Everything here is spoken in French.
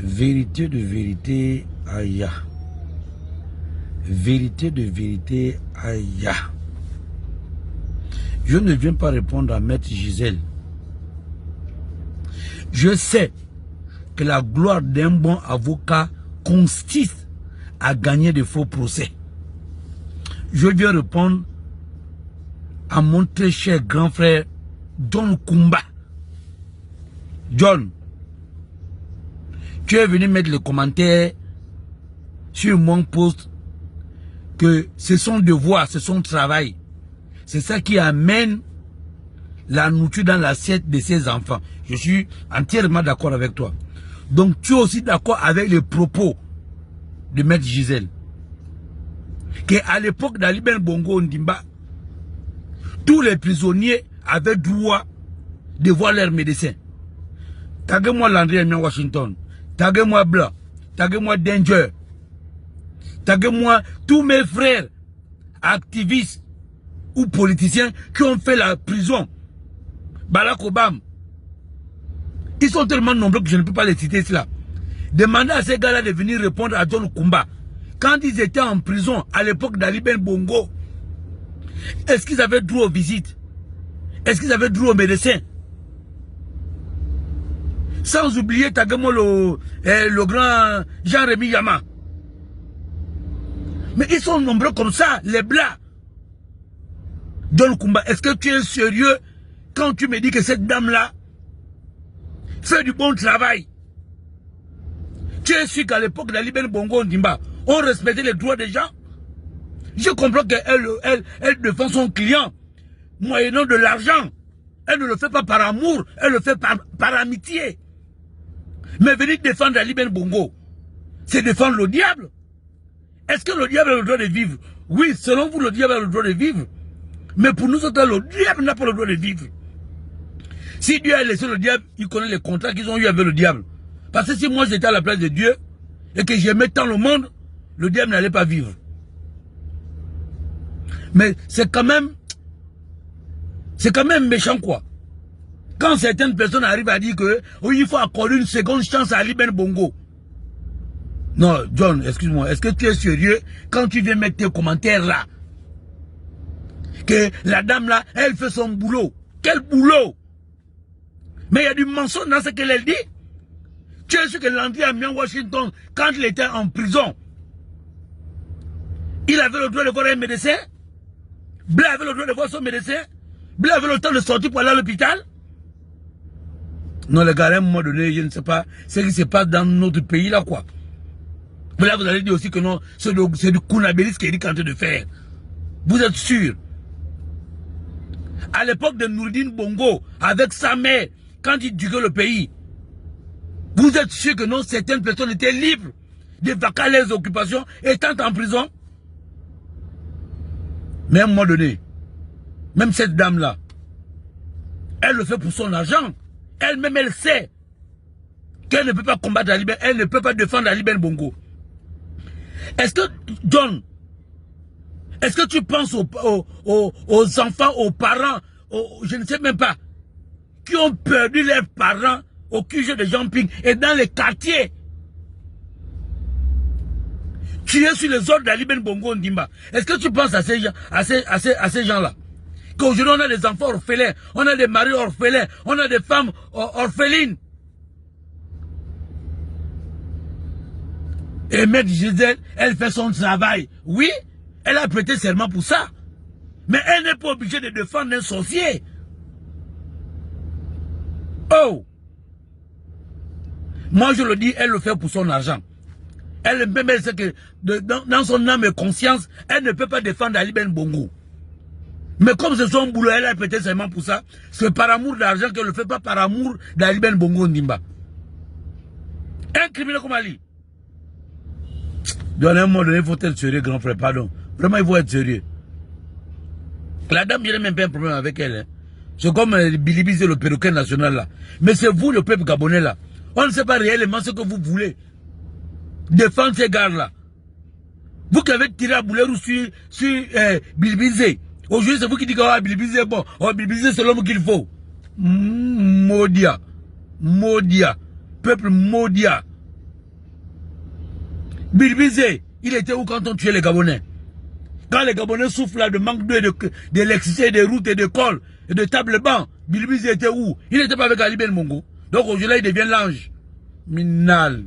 Vérité de vérité, aïe. Vérité de vérité, aïe. Je ne viens pas répondre à Maître Gisèle. Je sais que la gloire d'un bon avocat consiste à gagner de faux procès. Je viens répondre à mon très cher grand frère John Kumba. John, tu es venu mettre le commentaire sur mon post que c'est son devoir, c'est son travail. C'est ça qui amène la nourriture dans l'assiette de ses enfants. Je suis entièrement d'accord avec toi. Donc tu es aussi d'accord avec les propos de Maître Gisèle. Qu'à l'époque d'Ali Ben Bongo Ondimba, tous les prisonniers avaient droit de voir leur médecin. Taguez-moi Landry Amiens Washington, taguez-moi Blanc, taguez-moi Danger, taguez-moi tous mes frères activistes ou politiciens qui ont fait la prison. Barack Obama. Ils sont tellement nombreux que je ne peux pas les citer cela. Demandez à ces gars-là de venir répondre à John Kumba. Quand ils étaient en prison à l'époque d'Ali Ben Bongo, est-ce qu'ils avaient droit aux visites? Est-ce qu'ils avaient droit aux médecins? Sans oublier Taguemo le grand Jean-Rémy Yama. Mais ils sont nombreux comme ça, les blancs. John Kumba, est-ce que tu es sérieux quand tu me dis que cette dame-là fait du bon travail? Tu es sûr qu'à l'époque d'Ali Ben Bongo Ondimba, on respectait les droits des gens? Je comprends qu'elle défend son client moyennant de l'argent. Elle ne le fait pas par amour, elle le fait par amitié. Mais venir défendre Ali Ben Bongo, c'est défendre le diable. Est-ce que le diable a le droit de vivre? Oui, selon vous, le diable a le droit de vivre. Mais pour nous autres, le diable n'a pas le droit de vivre. Si Dieu a laissé le diable, il connaît les contrats qu'ils ont eu avec le diable. Parce que si moi j'étais à la place de Dieu et que j'aimais tant le monde, le diable n'allait pas vivre. Mais c'est quand même méchant quoi. Quand certaines personnes arrivent à dire que oui, il faut accorder une seconde chance à Ali Ben Bongo. Non, John, excuse-moi, est-ce que tu es sérieux quand tu viens mettre tes commentaires là? Que la dame là, elle fait son boulot. Quel boulot? Mais il y a du mensonge dans ce qu'elle dit. Tu es sûr que Landry Amiens Washington, quand il était en prison, il avait le droit de voir un médecin? Blanc avait le droit de voir son médecin? Blanc avait le temps de sortir pour aller à l'hôpital? Non, les gars, à un moment donné, je ne sais pas ce qui se passe dans notre pays là, quoi. Mais là, vous allez dire aussi que non, c'est du Kounabélis qu'Éric est en train de faire. Vous êtes sûr? À l'époque de Noureddine Bongo, avec sa mère, quand il durait le pays, vous êtes sûr que non, certaines personnes étaient libres de vaquer les occupations étant en prison? Mais à un moment donné, même cette dame-là, elle le fait pour son argent. Elle-même, elle sait qu'elle ne peut pas combattre Ali Ben, elle ne peut pas défendre Ali Ben Bongo. Est-ce que, John, est-ce que tu penses aux enfants, aux parents, je ne sais même pas, qui ont perdu leurs parents au QG de Jean-Ping et dans les quartiers, tués sur les ordres d'Ali Ben Bongo Ondimba? Est-ce que tu penses à ces gens, à ces gens-là? Qu'aujourd'hui on a des enfants orphelins, on a des maris orphelins, on a des femmes orphelines. Et Maître Gisèle, elle fait son travail. Oui, elle a prêté serment pour ça. Mais elle n'est pas obligée de défendre un sorcier. Oh! Moi je le dis, elle le fait pour son argent. Elle-même, elle sait que dans son âme et conscience, elle ne peut pas défendre Ali Ben Bongo. Mais comme c'est son boulot, elle a prêté serment pour ça. C'est par amour d'argent qu'elle ne le fait pas par amour d'Ali Ben Bongo Ondimba. Un criminel comme Ali. Dans un moment donné, il faut être sérieux, grand frère, pardon. Vraiment, il faut être sérieux. La dame, il n'y a même pas un problème avec elle. Hein. C'est comme Bilibis et le perroquet national là. Mais c'est vous, le peuple gabonais là. On ne sait pas réellement ce que vous voulez. Défendre ces gars là. Vous qui avez tiré à Boulerou sur Bilibis. Aujourd'hui, c'est vous qui dites que oh, Bilibis est bon. Oh, Bilibis c'est l'homme qu'il faut. Maudia. Maudia. Peuple maudia. Bilbizé, il était où quand on tuait les Gabonais? Quand les Gabonais souffrent là de manque d'électricité, de routes et de cols et de tables bancs, Bilbizé était où? Il n'était pas avec Ali Ben Mongo. Donc aujourd'hui, il devient l'ange. Minal.